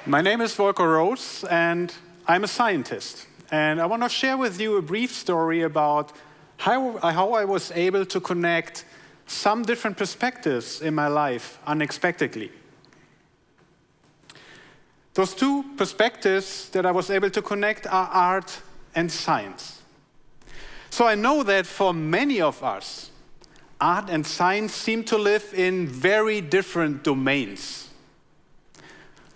My name is Volker Rose, and I'm a scientist. And I want to share with you a brief story about how I was able to connect some different perspectives in my life unexpectedly. Those two perspectives that I was able to connect are art and science. So I know that for many of us, art and science seem to live in very different domains.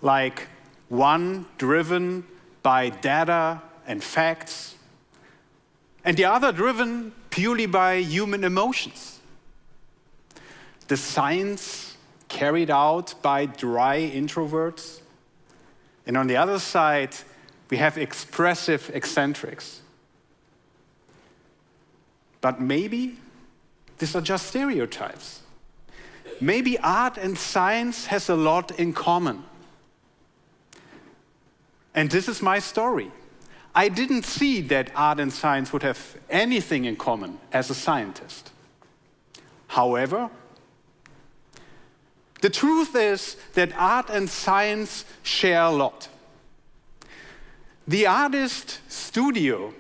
Like one driven by data and facts, and the other driven purely by human emotions. The science carried out by dry introverts, and on the other side, we have expressive eccentrics. But maybe these are just stereotypes. Maybe art and science has a lot in common. And this is my story. I didn't see that art and science would have anything in common as a scientist. However, the truth is that art and science share a lot. The artist studio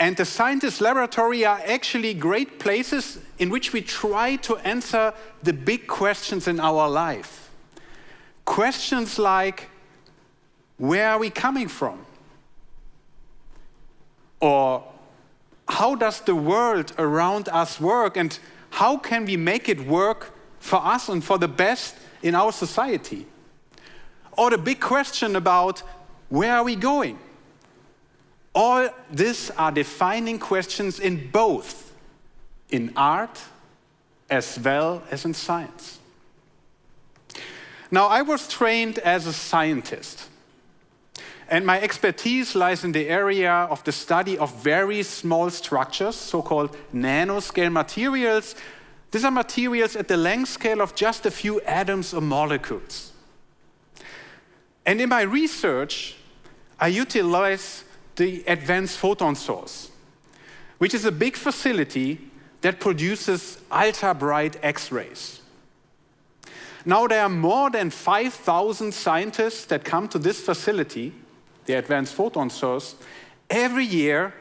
and the scientist laboratory are actually great places in which we try to answer the big questions in our life. Questions like, where are we coming from? Or how does the world around us work, and how can we make it work for us and for the best in our society? Or the big question about, where are we going? All these are defining questions in both, in art as well as in science. Now, I was trained as a scientist, and my expertise lies in the area of the study of very small structures, so-called nanoscale materials. These are materials at the length scale of just a few atoms or molecules. And in my research, I utilize the Advanced Photon Source, which is a big facility that produces ultra-bright X-rays. Now there are more than 5,000 scientists that come to this facility, the Advanced Photon Source, every year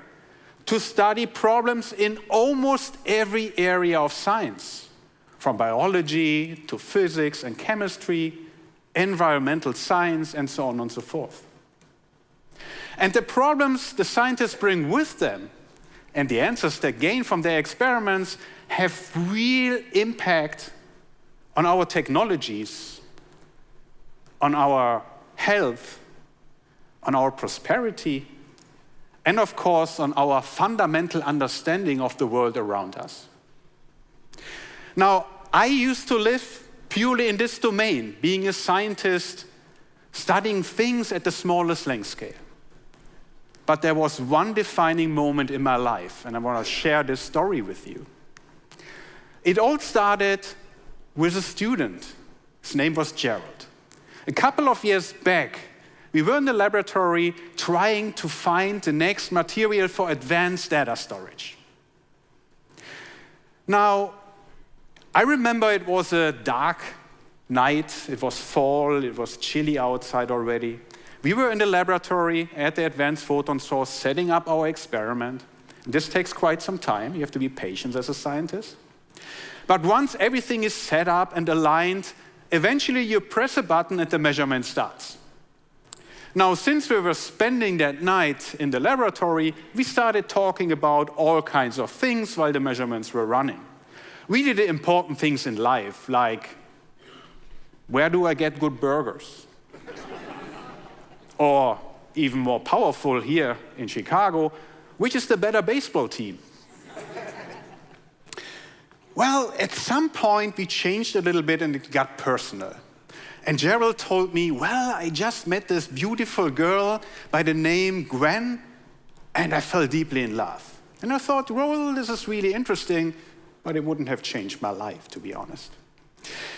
to study problems in almost every area of science, from biology to physics and chemistry, environmental science, and so on and so forth. And the problems the scientists bring with them and the answers they gain from their experiments have real impact on our technologies, on our health, on our prosperity, and of course on our fundamental understanding of the world around us. Now, I used to live purely in this domain, being a scientist, studying things at the smallest length scale. But there was one defining moment in my life, and I want to share this story with you. It all started with a student. His name was Gerald. A couple of years back, we were in the laboratory trying to find the next material for advanced data storage. Now, I remember it was a dark night, it was fall, it was chilly outside already. We were in the laboratory at the Advanced Photon Source setting up our experiment. This takes quite some time, you have to be patient as a scientist. But once everything is set up and aligned, eventually you press a button and the measurement starts. Now, since we were spending that night in the laboratory, we started talking about all kinds of things while the measurements were running. We did important things in life, like, where do I get good burgers? Or, even more powerful here in Chicago, which is the better baseball team? Well, at some point we changed a little bit and it got personal. And Gerald told me, well, I just met this beautiful girl by the name Gwen, and I fell deeply in love. And I thought, well, this is really interesting, but it wouldn't have changed my life, to be honest.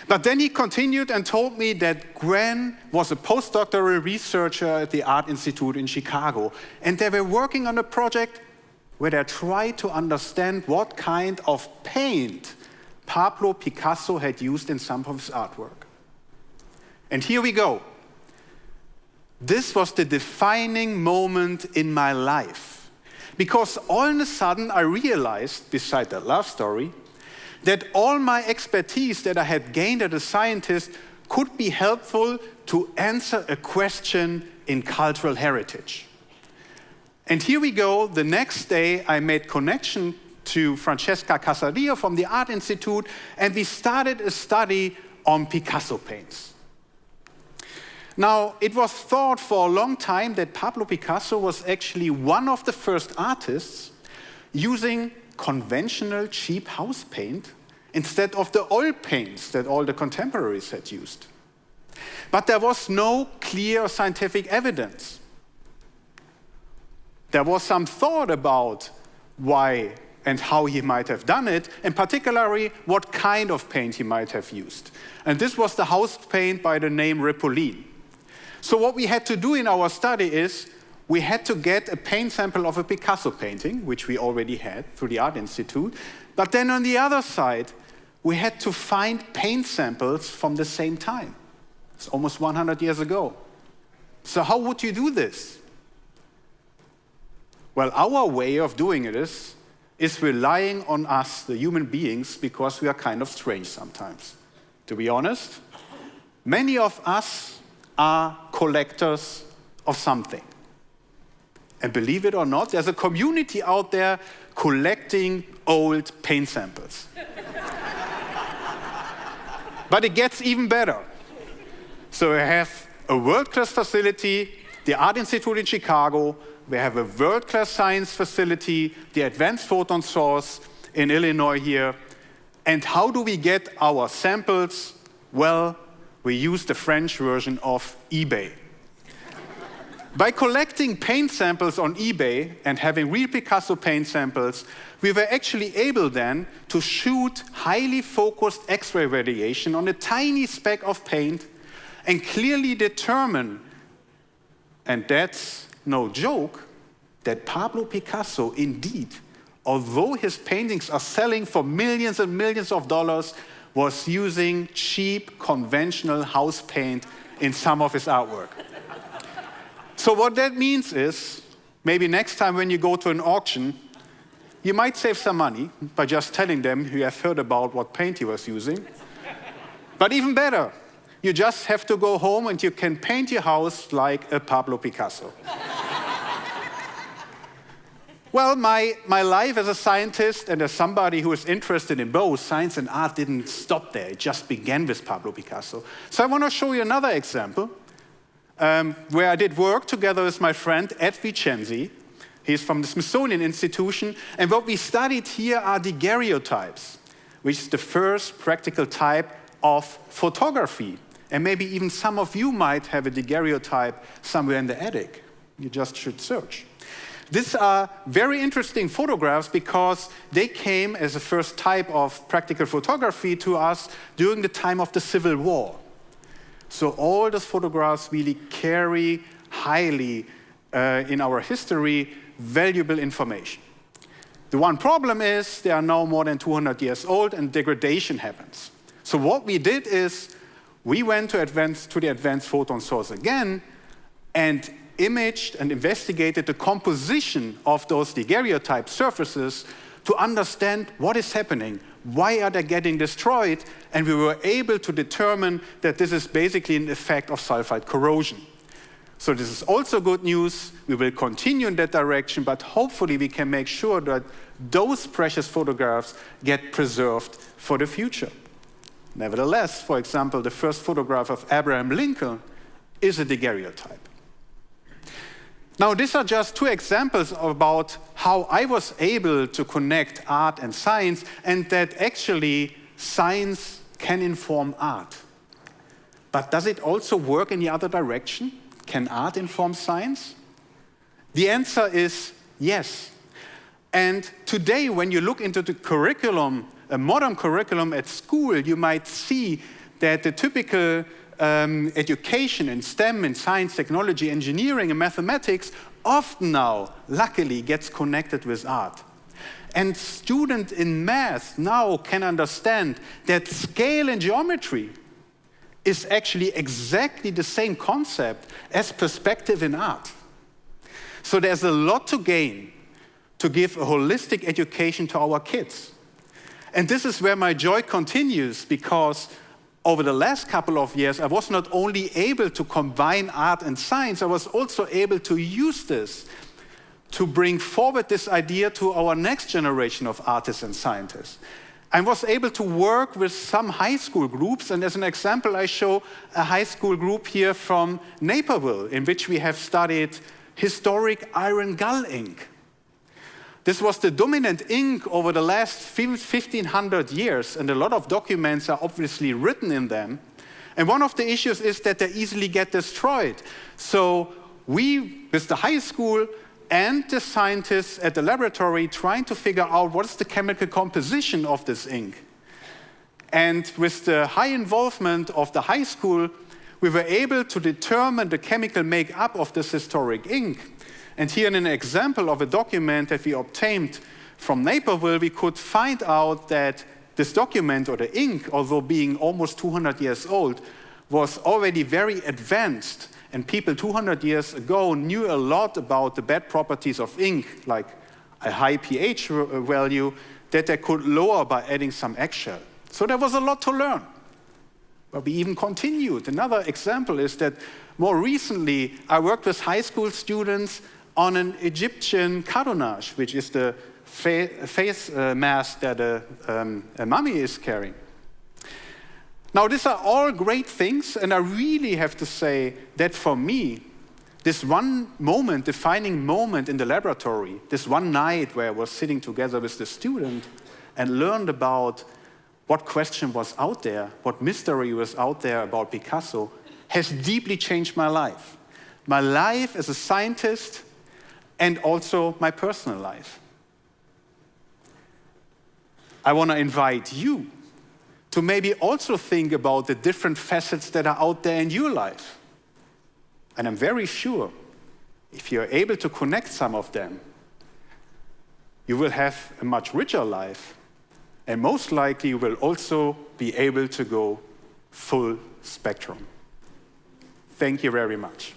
But then he continued and told me that Gwen was a postdoctoral researcher at the Art Institute in Chicago, and they were working on a project where they tried to understand what kind of paint Pablo Picasso had used in some of his artwork. And here we go. this was the defining moment in my life. Because all of a sudden I realized, beside that love story, that all my expertise that I had gained as a scientist could be helpful to answer a question in cultural heritage. And here we go. The next day I made connection to Francesca Casario from the Art Institute, and we started a study on Picasso paints. Now, it was thought for a long time that Pablo Picasso was actually one of the first artists using conventional cheap house paint instead of the oil paints that all the contemporaries had used. But there was no clear scientific evidence. There was some thought about why and how he might have done it, and particularly what kind of paint he might have used. And this was the house paint by the name Ripolin. So what we had to do in our study is we had to get a paint sample of a Picasso painting, which we already had through the Art Institute, but then on the other side, we had to find paint samples from the same time. It's almost 100 years ago. So how would you do this? Well, our way of doing it is relying on us, the human beings, because we are kind of strange sometimes. To be honest, many of us are collectors of something. And believe it or not, there's a community out there collecting old paint samples. But it gets even better. So we have a world-class facility, the Art Institute in Chicago. We have a world-class science facility, the Advanced Photon Source in Illinois here. And how do we get our samples? Well, we use the French version of eBay. By collecting paint samples on eBay and having real Picasso paint samples, we were actually able then to shoot highly focused X-ray radiation on a tiny speck of paint and clearly determine, and that's no joke, that Pablo Picasso indeed, although his paintings are selling for millions and millions of dollars, was using cheap conventional house paint in some of his artwork. So what that means is, maybe next time when you go to an auction, you might save some money by just telling them you have heard about what paint he was using. But even better, you just have to go home and you can paint your house like a Pablo Picasso. Well, my life as a scientist and as somebody who is interested in both science and art didn't stop there. It just began with Pablo Picasso. So I want to show you another example where I did work together with my friend Ed Vicenzi. He's from the Smithsonian Institution. And what we studied here are daguerreotypes, which is the first practical type of photography. And maybe even some of you might have a daguerreotype somewhere in the attic. You just should search. These are very interesting photographs because they came as a first type of practical photography to us during the time of the Civil War. So all those photographs really carry highly in our history valuable information. The one problem is they are now more than 200 years old and degradation happens. So what we did is we went to the Advanced Photon Source again and imaged and investigated the composition of those daguerreotype surfaces to understand what is happening, why are they getting destroyed, and we were able to determine that this is basically an effect of sulfide corrosion. So this is also good news. We will continue in that direction, but hopefully we can make sure that those precious photographs get preserved for the future. Nevertheless, for example, the first photograph of Abraham Lincoln is a daguerreotype. Now, these are just two examples about how I was able to connect art and science, and that actually science can inform art. But does it also work in the other direction? Can art inform science? The answer is yes. And today, when you look into the curriculum, a modern curriculum at school, you might see that the typical education in STEM, in science, technology, engineering, and mathematics often now, luckily, gets connected with art. And students in math now can understand that scale and geometry is actually exactly the same concept as perspective in art. So there's a lot to gain to give a holistic education to our kids. And this is where my joy continues, because over the last couple of years, I was not only able to combine art and science, I was also able to use this to bring forward this idea to our next generation of artists and scientists. I was able to work with some high school groups, and as an example, I show a high school group here from Naperville, in which we have studied historic iron gull ink. This was the dominant ink over the last 1,500 years, and a lot of documents are obviously written in them. And one of the issues is that they easily get destroyed. So we, with the high school and the scientists at the laboratory, trying to figure out what is the chemical composition of this ink. And with the high involvement of the high school, we were able to determine the chemical makeup of this historic ink. And here in an example of a document that we obtained from Naperville, we could find out that this document, or the ink, although being almost 200 years old, was already very advanced. And people 200 years ago knew a lot about the bad properties of ink, like a high pH value that they could lower by adding some eggshell. So there was a lot to learn. But we even continued. Another example is that more recently, I worked with high school students on an Egyptian cartonnage, which is the face mask that a mummy is carrying. Now, these are all great things, and I really have to say that for me, this one moment, defining moment in the laboratory, this one night where I was sitting together with the student and learned about what question was out there, what mystery was out there about Picasso, has deeply changed my life. My life as a scientist, and also my personal life. I want to invite you to maybe also think about the different facets that are out there in your life. And I'm very sure if you're able to connect some of them, you will have a much richer life, and most likely you will also be able to go full spectrum. Thank you very much.